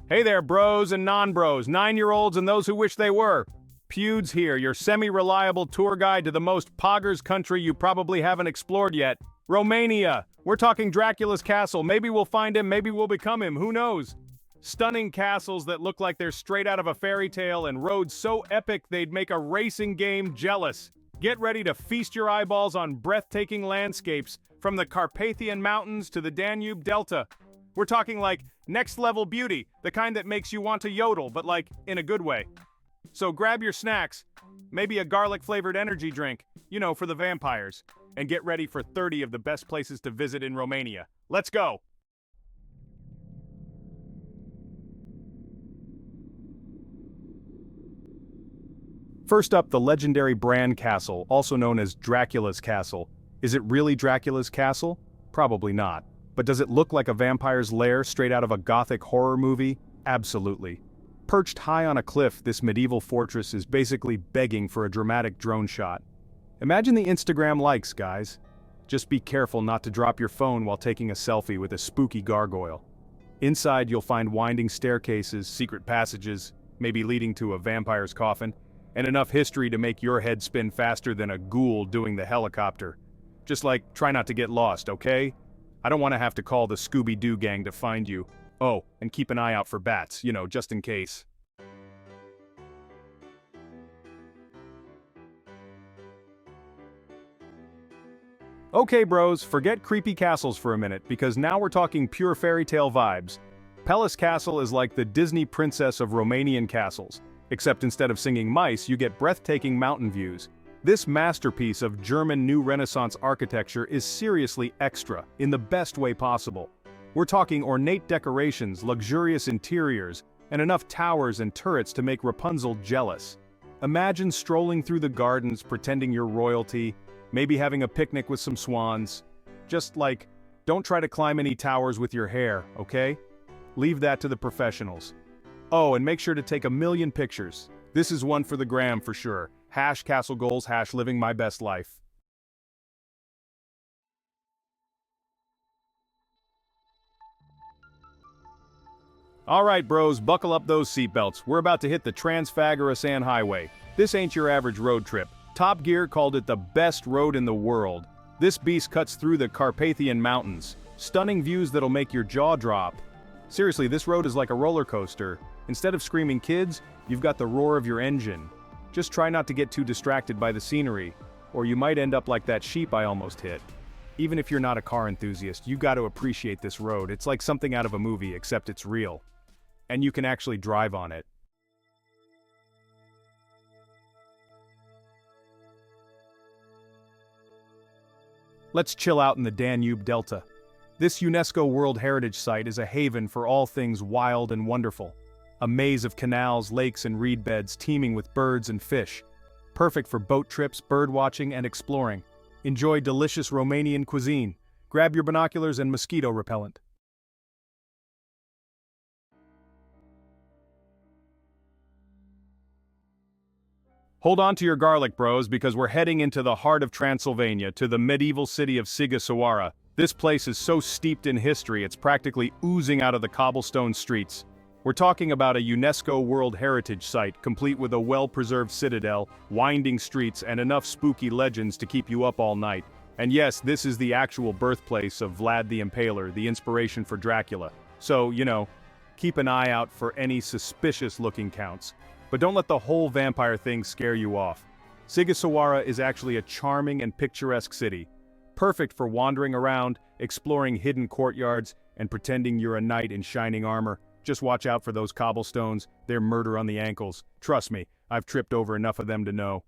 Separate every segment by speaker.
Speaker 1: Hey there, bros and non-bros, 9-year-olds and those who wish they were. Pewds here, your semi-reliable tour guide to the most poggers country you probably haven't explored yet. Romania. We're talking Dracula's castle. Maybe we'll find him, maybe we'll become him, who knows? Stunning castles that look like they're straight out of a fairy tale and roads so epic they'd make a racing game jealous. Get ready to feast your eyeballs on breathtaking landscapes, from the Carpathian Mountains to the Danube Delta. We're talking like next-level beauty, the kind that makes you want to yodel, but like, in a good way. So grab your snacks, maybe a garlic-flavored energy drink, for the vampires, and get ready for 30 of the best places to visit in Romania. Let's go! First up, the legendary Bran Castle, also known as Dracula's Castle. Is it really Dracula's castle? Probably not. But does it look like a vampire's lair straight out of a gothic horror movie? Absolutely. Perched high on a cliff, this medieval fortress is basically begging for a dramatic drone shot. Imagine the Instagram likes, guys. Just be careful not to drop your phone while taking a selfie with a spooky gargoyle. Inside you'll find winding staircases, secret passages, maybe leading to a vampire's coffin, and enough history to make your head spin faster than a ghoul doing the helicopter. Just try not to get lost, okay? I don't want to have to call the Scooby-Doo gang to find you. Oh, and keep an eye out for bats, just in case. Okay bros, forget creepy castles for a minute, because now we're talking pure fairy tale vibes. Palace Castle is like the Disney princess of Romanian castles, except instead of singing mice, you get breathtaking mountain views. This masterpiece of German New Renaissance architecture is seriously extra, in the best way possible. We're talking ornate decorations, luxurious interiors, and enough towers and turrets to make Rapunzel jealous. Imagine strolling through the gardens pretending you're royalty, maybe having a picnic with some swans. Just don't try to climb any towers with your hair, okay? Leave that to the professionals. Oh, and make sure to take a million pictures. This is one for the gram for sure. #castle goals, #living my best life. Alright bros, buckle up those seatbelts. We're about to hit the Transylvanian highway. This ain't your average road trip. Top Gear called it the best road in the world. This beast cuts through the Carpathian Mountains. Stunning views that'll make your jaw drop. Seriously, this road is like a roller coaster. Instead of screaming kids, you've got the roar of your engine. Just try not to get too distracted by the scenery, or you might end up like that sheep I almost hit. Even if you're not a car enthusiast, you got to appreciate this road. It's like something out of a movie, except it's real. And you can actually drive on it. Let's chill out in the Danube Delta. This UNESCO World Heritage Site is a haven for all things wild and wonderful. A maze of canals, lakes, and reed beds teeming with birds and fish. Perfect for boat trips, bird watching, and exploring. Enjoy delicious Romanian cuisine. Grab your binoculars and mosquito repellent. Hold on to your garlic, bros, because we're heading into the heart of Transylvania, to the medieval city of Sighisoara. This place is so steeped in history, it's practically oozing out of the cobblestone streets. We're talking about a UNESCO World Heritage Site, complete with a well-preserved citadel, winding streets, and enough spooky legends to keep you up all night. And yes, this is the actual birthplace of Vlad the Impaler, the inspiration for Dracula. So, keep an eye out for any suspicious-looking counts. But don't let the whole vampire thing scare you off. Sighisoara is actually a charming and picturesque city. Perfect for wandering around, exploring hidden courtyards, and pretending you're a knight in shining armor. Just watch out for those cobblestones, they're murder on the ankles. Trust me, I've tripped over enough of them to know.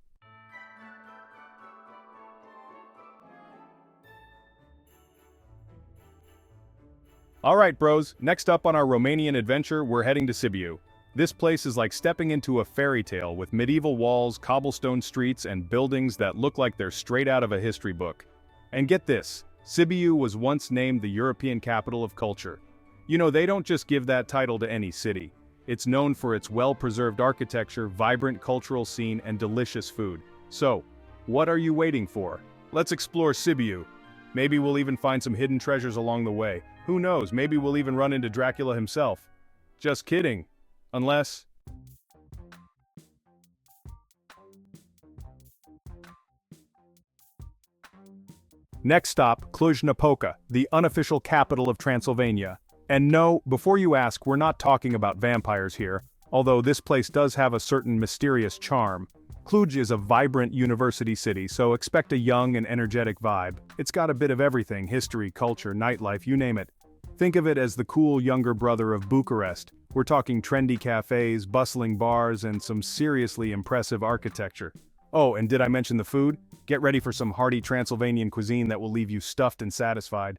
Speaker 1: Alright bros, next up on our Romanian adventure, we're heading to Sibiu. This place is like stepping into a fairy tale with medieval walls, cobblestone streets, and buildings that look like they're straight out of a history book. And get this, Sibiu was once named the European capital of culture. They don't just give that title to any city. It's known for its well-preserved architecture, vibrant cultural scene, and delicious food. So, what are you waiting for? Let's explore Sibiu. Maybe we'll even find some hidden treasures along the way. Who knows, maybe we'll even run into Dracula himself. Just kidding. Unless... Next stop, Cluj-Napoca, the unofficial capital of Transylvania. And no, before you ask, we're not talking about vampires here, although this place does have a certain mysterious charm. Cluj is a vibrant university city, so expect a young and energetic vibe. It's got a bit of everything: history, culture, nightlife, you name it. Think of it as the cool younger brother of Bucharest. We're talking trendy cafes, bustling bars, and some seriously impressive architecture. Oh, and did I mention the food? Get ready for some hearty Transylvanian cuisine that will leave you stuffed and satisfied.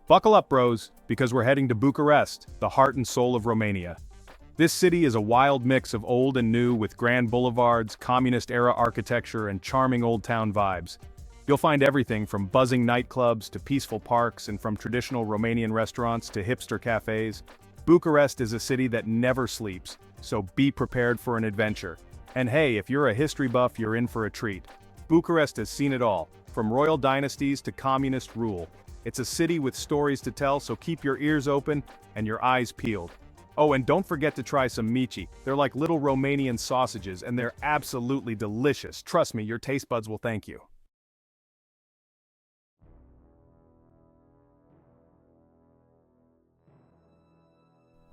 Speaker 1: Buckle up, bros, because we're heading to Bucharest, the heart and soul of Romania. This city is a wild mix of old and new, with grand boulevards, communist-era architecture, and charming old-town vibes. You'll find everything from buzzing nightclubs to peaceful parks, and from traditional Romanian restaurants to hipster cafes. Bucharest is a city that never sleeps, so be prepared for an adventure. And hey, if you're a history buff, you're in for a treat. Bucharest has seen it all, from royal dynasties to communist rule. It's a city with stories to tell, so keep your ears open and your eyes peeled. Oh, and don't forget to try some mici. They're like little Romanian sausages, and they're absolutely delicious. Trust me, your taste buds will thank you.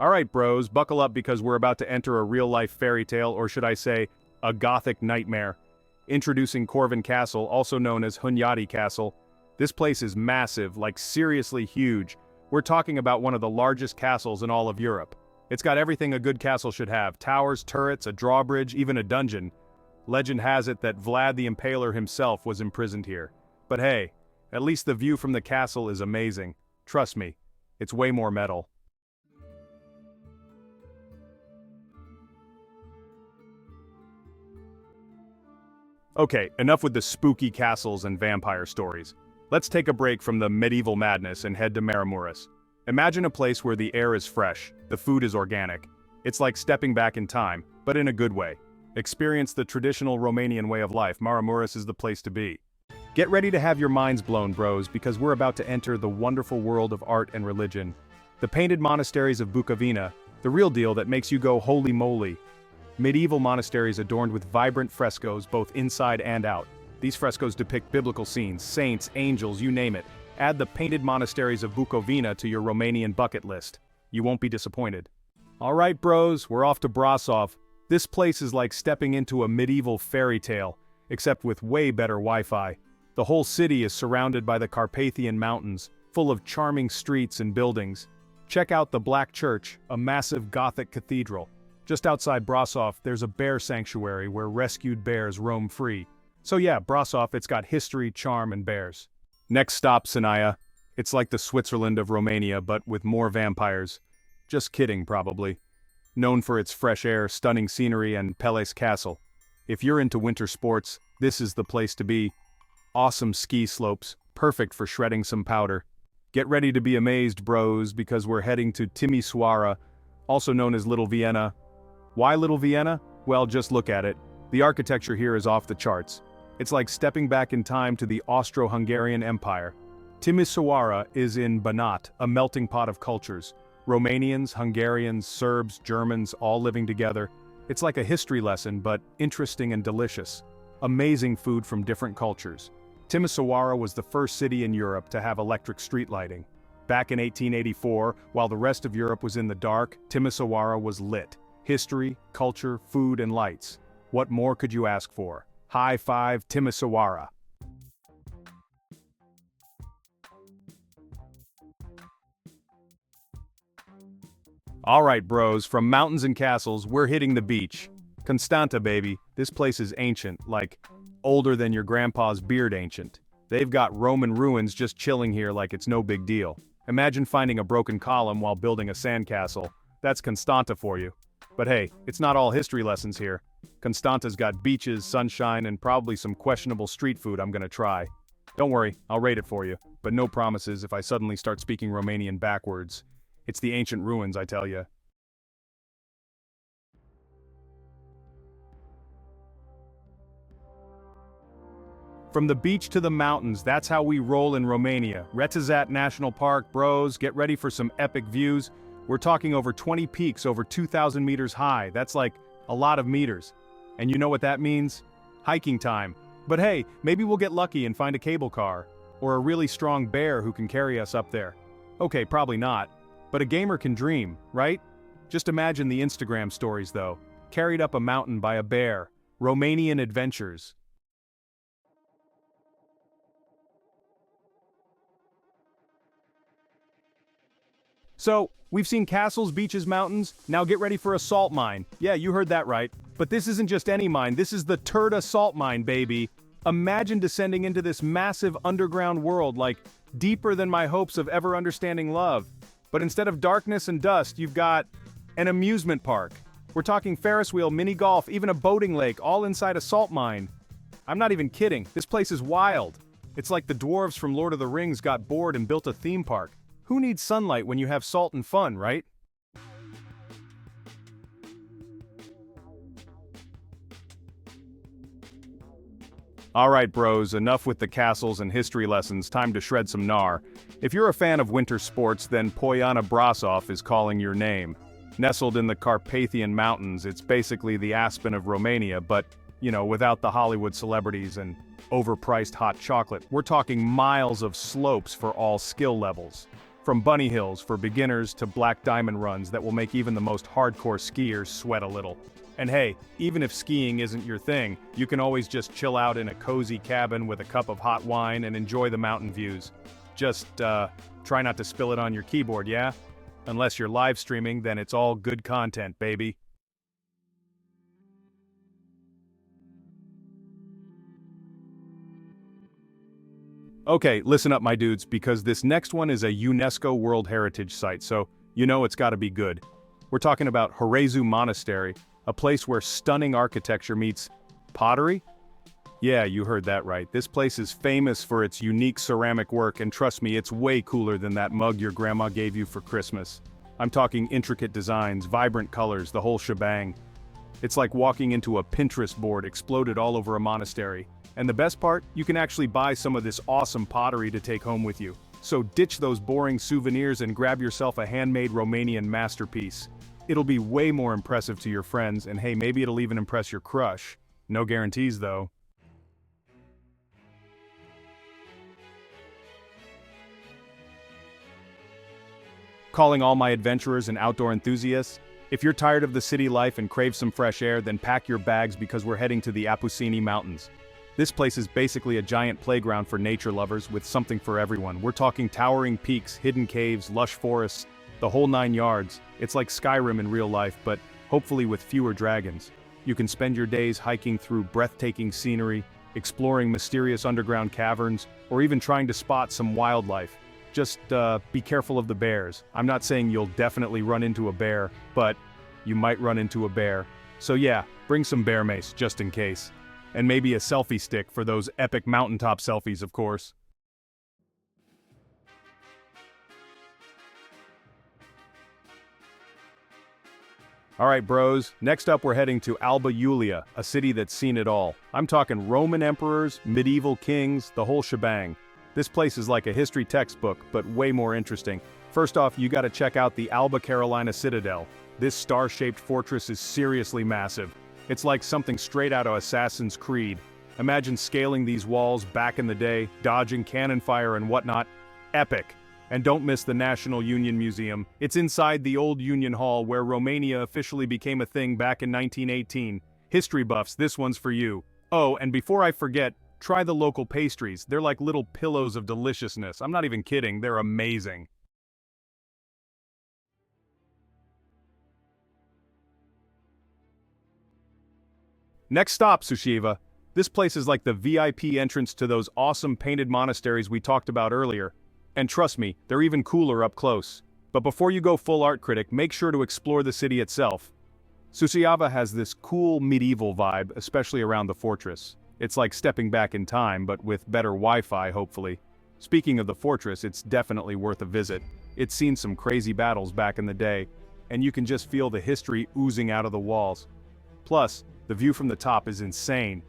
Speaker 1: Alright bros, buckle up because we're about to enter a real-life fairy tale, or should I say, a gothic nightmare. Introducing Corvin Castle, also known as Hunyadi Castle. This place is massive, like seriously huge. We're talking about one of the largest castles in all of Europe. It's got everything a good castle should have: towers, turrets, a drawbridge, even a dungeon. Legend has it that Vlad the Impaler himself was imprisoned here. But hey, at least the view from the castle is amazing. Trust me, it's way more metal. Okay, enough with the spooky castles and vampire stories. Let's take a break from the medieval madness and head to Maramureş. Imagine a place where the air is fresh, the food is organic. It's like stepping back in time, but in a good way. Experience the traditional Romanian way of life. Maramureş is the place to be. Get ready to have your minds blown, bros, because we're about to enter the wonderful world of art and religion. The painted monasteries of Bucovina, the real deal that makes you go holy moly. Medieval monasteries adorned with vibrant frescoes both inside and out. These frescoes depict biblical scenes, saints, angels, you name it. Add the painted monasteries of Bucovina to your Romanian bucket list. You won't be disappointed. Alright bros, we're off to Brasov. This place is like stepping into a medieval fairy tale, except with way better Wi-Fi. The whole city is surrounded by the Carpathian Mountains, full of charming streets and buildings. Check out the Black Church, a massive Gothic cathedral. Just outside Brasov, there's a bear sanctuary where rescued bears roam free. So yeah, Brasov, it's got history, charm, and bears. Next stop, Sinaia. It's like the Switzerland of Romania, but with more vampires. Just kidding, probably. Known for its fresh air, stunning scenery, and Peles Castle. If you're into winter sports, this is the place to be. Awesome ski slopes, perfect for shredding some powder. Get ready to be amazed, bros, because we're heading to Timișoara, also known as Little Vienna. Why Little Vienna? Well, just look at it. The architecture here is off the charts. It's like stepping back in time to the Austro-Hungarian Empire. Timișoara is in Banat, a melting pot of cultures. Romanians, Hungarians, Serbs, Germans, all living together. It's like a history lesson, but interesting and delicious. Amazing food from different cultures. Timișoara was the first city in Europe to have electric street lighting. Back in 1884, while the rest of Europe was in the dark, Timișoara was lit. History, culture, food, and lights. What more could you ask for? High five, Timișoara. Alright bros, from mountains and castles, we're hitting the beach. Constanta, baby. This place is ancient, like older than your grandpa's beard ancient. They've got Roman ruins just chilling here like it's no big deal. Imagine finding a broken column while building a sandcastle. That's Constanta for you. But hey, it's not all history lessons here. Constanta's got beaches, sunshine, and probably some questionable street food I'm gonna try. Don't worry, I'll rate it for you, but no promises if I suddenly start speaking Romanian backwards. It's the ancient ruins, I tell ya. From the beach to the mountains, that's how we roll in Romania. Retezat National Park, bros, get ready for some epic views. We're talking over 20 peaks over 2,000 meters high. That's like a lot of meters. And you know what that means? Hiking time. But hey, maybe we'll get lucky and find a cable car. Or a really strong bear who can carry us up there. Okay, probably not. But a gamer can dream, right? Just imagine the Instagram stories though. Carried up a mountain by a bear. Romanian adventures. So, we've seen castles, beaches, mountains, now get ready for a salt mine. Yeah, you heard that right. But this isn't just any mine, this is the Turda salt mine, baby. Imagine descending into this massive underground world, like, deeper than my hopes of ever understanding love. But instead of darkness and dust, you've got an amusement park. We're talking Ferris wheel, mini golf, even a boating lake, all inside a salt mine. I'm not even kidding, this place is wild. It's like the dwarves from Lord of the Rings got bored and built a theme park. Who needs sunlight when you have salt and fun, right? Alright bros, enough with the castles and history lessons, time to shred some gnar. If you're a fan of winter sports, then Poiana Brasov is calling your name. Nestled in the Carpathian Mountains, it's basically the Aspen of Romania, but, you know, without the Hollywood celebrities and overpriced hot chocolate. We're talking miles of slopes for all skill levels. From bunny hills for beginners to black diamond runs that will make even the most hardcore skiers sweat a little. And hey, even if skiing isn't your thing, you can always just chill out in a cozy cabin with a cup of hot wine and enjoy the mountain views. Just, try not to spill it on your keyboard, yeah? Unless you're live streaming, then it's all good content, baby. Okay, listen up my dudes, because this next one is a UNESCO World Heritage Site, so you know it's gotta be good. We're talking about Horezu Monastery, a place where stunning architecture meets pottery? Yeah, you heard that right. This place is famous for its unique ceramic work, and trust me, it's way cooler than that mug your grandma gave you for Christmas. I'm talking intricate designs, vibrant colors, the whole shebang. It's like walking into a Pinterest board exploded all over a monastery. And the best part, you can actually buy some of this awesome pottery to take home with you. So ditch those boring souvenirs and grab yourself a handmade Romanian masterpiece. It'll be way more impressive to your friends, and hey, maybe it'll even impress your crush. No guarantees though. Calling all my adventurers and outdoor enthusiasts, if you're tired of the city life and crave some fresh air, then pack your bags because we're heading to the Apuseni Mountains. This place is basically a giant playground for nature lovers with something for everyone. We're talking towering peaks, hidden caves, lush forests, the whole 9 yards. It's like Skyrim in real life, but hopefully with fewer dragons. You can spend your days hiking through breathtaking scenery, exploring mysterious underground caverns, or even trying to spot some wildlife. Just be careful of the bears. I'm not saying you'll definitely run into a bear, but you might run into a bear. So yeah, bring some bear mace just in case. And maybe a selfie stick for those epic mountaintop selfies, of course. Alright bros, next up we're heading to Alba Iulia, a city that's seen it all. I'm talking Roman emperors, medieval kings, the whole shebang. This place is like a history textbook, but way more interesting. First off, you gotta check out the Alba Carolina Citadel. This star-shaped fortress is seriously massive. It's like something straight out of Assassin's Creed. Imagine scaling these walls back in the day, dodging cannon fire and whatnot. Epic. And don't miss the National Union Museum. It's inside the old Union Hall where Romania officially became a thing back in 1918. History buffs, this one's for you. Oh, and before I forget, try the local pastries. They're like little pillows of deliciousness. I'm not even kidding, they're amazing. Next stop, Sushiva. This place is like the VIP entrance to those awesome painted monasteries we talked about earlier. And trust me, they're even cooler up close. But before you go full art critic, make sure to explore the city itself. Susiava has this cool medieval vibe, especially around the fortress. It's like stepping back in time, but with better Wi-Fi, hopefully. Speaking of the fortress, it's definitely worth a visit. It's seen some crazy battles back in the day, and you can just feel the history oozing out of the walls. Plus, the view from the top is insane.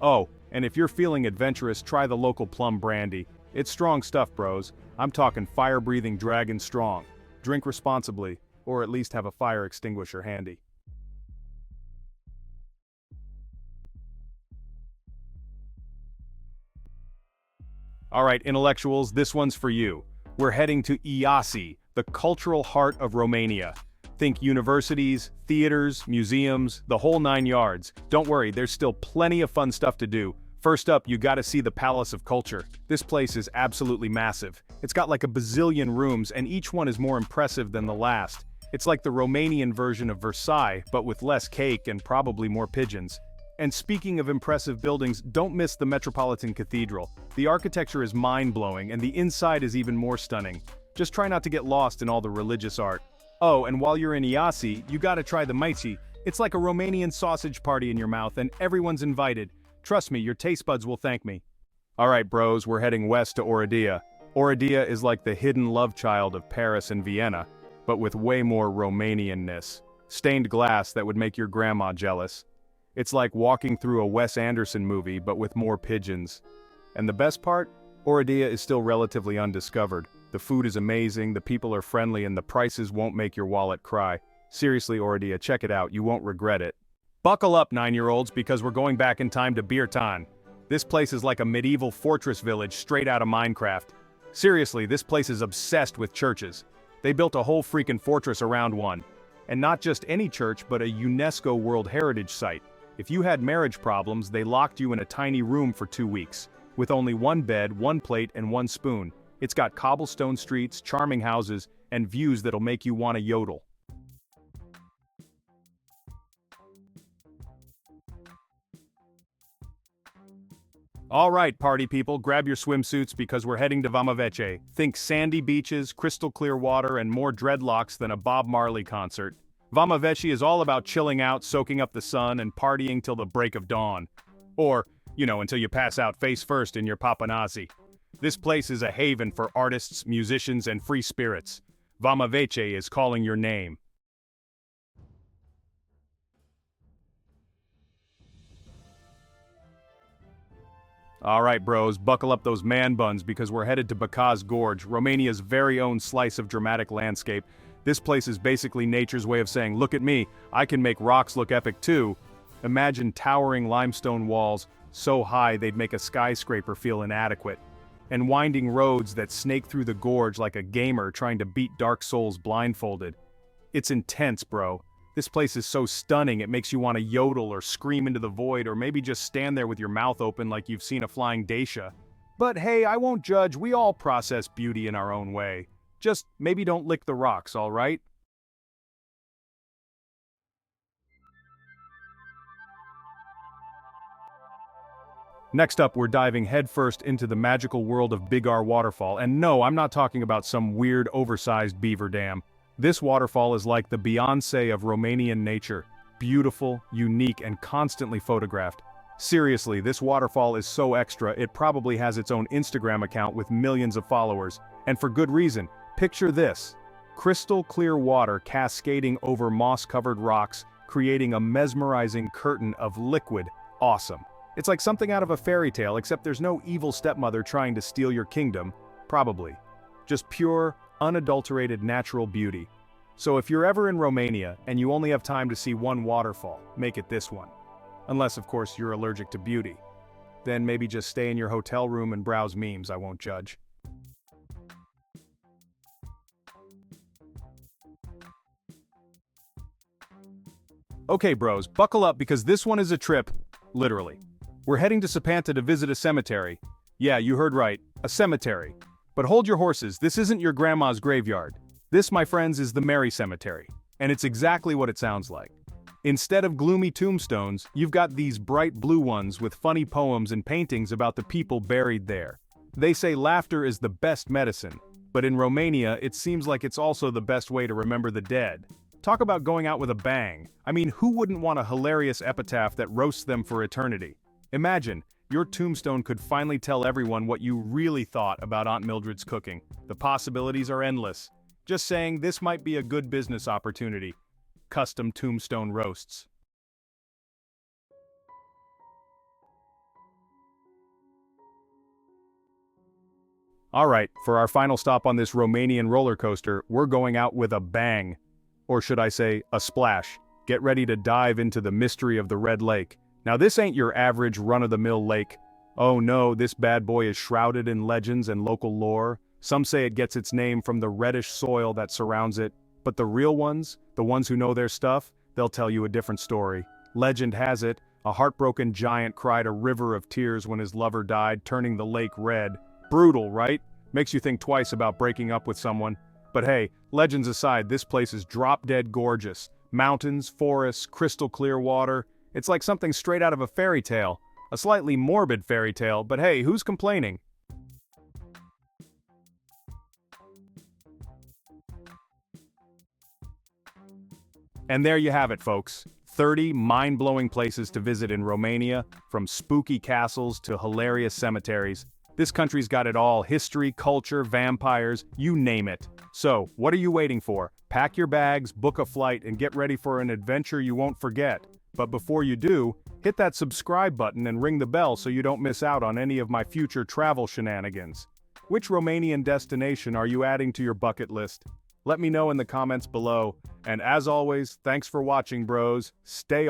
Speaker 1: Oh, and if you're feeling adventurous, try the local plum brandy. It's strong stuff, bros. I'm talking fire-breathing dragon strong. Drink responsibly, or at least have a fire extinguisher handy. Alright, intellectuals, this one's for you. We're heading to Iasi, the cultural heart of Romania. Think universities, theaters, museums, the whole 9 yards. Don't worry, there's still plenty of fun stuff to do. First up, you gotta see the Palace of Culture. This place is absolutely massive. It's got like a bazillion rooms, and each one is more impressive than the last. It's like the Romanian version of Versailles, but with less cake and probably more pigeons. And speaking of impressive buildings, don't miss the Metropolitan Cathedral. The architecture is mind-blowing, and the inside is even more stunning. Just try not to get lost in all the religious art. Oh, and while you're in Iasi, you gotta try the maici. It's like a Romanian sausage party in your mouth, and everyone's invited. Trust me, your taste buds will thank me. Alright bros, we're heading west to Oradea. Oradea is like the hidden love child of Paris and Vienna, but with way more Romanianness. Stained glass that would make your grandma jealous. It's like walking through a Wes Anderson movie, but with more pigeons. And the best part? Oradea is still relatively undiscovered. The food is amazing, the people are friendly, and the prices won't make your wallet cry. Seriously, Oradea, check it out, you won't regret it. Buckle up, 9-year-olds, because we're going back in time to Birtan. This place is like a medieval fortress village straight out of Minecraft. Seriously, this place is obsessed with churches. They built a whole freaking fortress around one. And not just any church, but a UNESCO World Heritage Site. If you had marriage problems, they locked you in a tiny room for 2 weeks, with only one bed, one plate, and one spoon. It's got cobblestone streets, charming houses, and views that'll make you want to yodel. Alright, party people, grab your swimsuits because we're heading to Vamavece. Think sandy beaches, crystal clear water, and more dreadlocks than a Bob Marley concert. Vamaveci is all about chilling out, soaking up the sun, and partying till the break of dawn. Or, until you pass out face first in your papanasi. This place is a haven for artists, musicians, and free spirits. Vamavece is calling your name. Alright bros, buckle up those man buns because we're headed to Bacaz Gorge, Romania's very own slice of dramatic landscape. This place is basically nature's way of saying, look at me, I can make rocks look epic too. Imagine towering limestone walls, so high they'd make a skyscraper feel inadequate. And winding roads that snake through the gorge like a gamer trying to beat Dark Souls blindfolded. It's intense, bro. This place is so stunning it makes you want to yodel or scream into the void or maybe just stand there with your mouth open like you've seen a flying geisha. But hey, I won't judge, we all process beauty in our own way. Just maybe don't lick the rocks, alright? Next up, we're diving headfirst into the magical world of Big R Waterfall, and no, I'm not talking about some weird oversized beaver dam. This waterfall is like the Beyoncé of Romanian nature, beautiful, unique, and constantly photographed. Seriously, this waterfall is so extra it probably has its own Instagram account with millions of followers, and for good reason. Picture this. Crystal clear water cascading over moss-covered rocks, creating a mesmerizing curtain of liquid awesome. It's like something out of a fairy tale, except there's no evil stepmother trying to steal your kingdom, probably. Just pure, unadulterated natural beauty. So if you're ever in Romania and you only have time to see one waterfall, make it this one. Unless, of course, you're allergic to beauty. Then maybe just stay in your hotel room and browse memes, I won't judge. Okay bros, buckle up because this one is a trip, literally. We're heading to Sapanta to visit a cemetery. Yeah, you heard right, a cemetery. But hold your horses, this isn't your grandma's graveyard. This, my friends, is the Mary Cemetery. And it's exactly what it sounds like. Instead of gloomy tombstones, you've got these bright blue ones with funny poems and paintings about the people buried there. They say laughter is the best medicine, but in Romania it seems like it's also the best way to remember the dead. Talk about going out with a bang. I mean, who wouldn't want a hilarious epitaph that roasts them for eternity? Imagine, your tombstone could finally tell everyone what you really thought about Aunt Mildred's cooking. The possibilities are endless. Just saying, this might be a good business opportunity. Custom tombstone roasts. Alright, for our final stop on this Romanian roller coaster, we're going out with a bang. Or should I say, a splash. Get ready to dive into the mystery of the Red Lake. Now this ain't your average run-of-the-mill lake. Oh no, this bad boy is shrouded in legends and local lore. Some say it gets its name from the reddish soil that surrounds it, but the real ones, the ones who know their stuff, they'll tell you a different story. Legend has it, a heartbroken giant cried a river of tears when his lover died, turning the lake red. Brutal, right? Makes you think twice about breaking up with someone. But hey, legends aside, this place is drop-dead gorgeous. Mountains, forests, crystal clear water. It's like something straight out of a fairy tale. A slightly morbid fairy tale, but hey, who's complaining? And there you have it, folks. 30 mind-blowing places to visit in Romania, from spooky castles to hilarious cemeteries. This country's got it all: history, culture, vampires, you name it. So, what are you waiting for? Pack your bags, book a flight, and get ready for an adventure you won't forget. But before you do, hit that subscribe button and ring the bell so you don't miss out on any of my future travel shenanigans. Which Romanian destination are you adding to your bucket list? Let me know in the comments below. And as always, thanks for watching, bros. Stay awesome.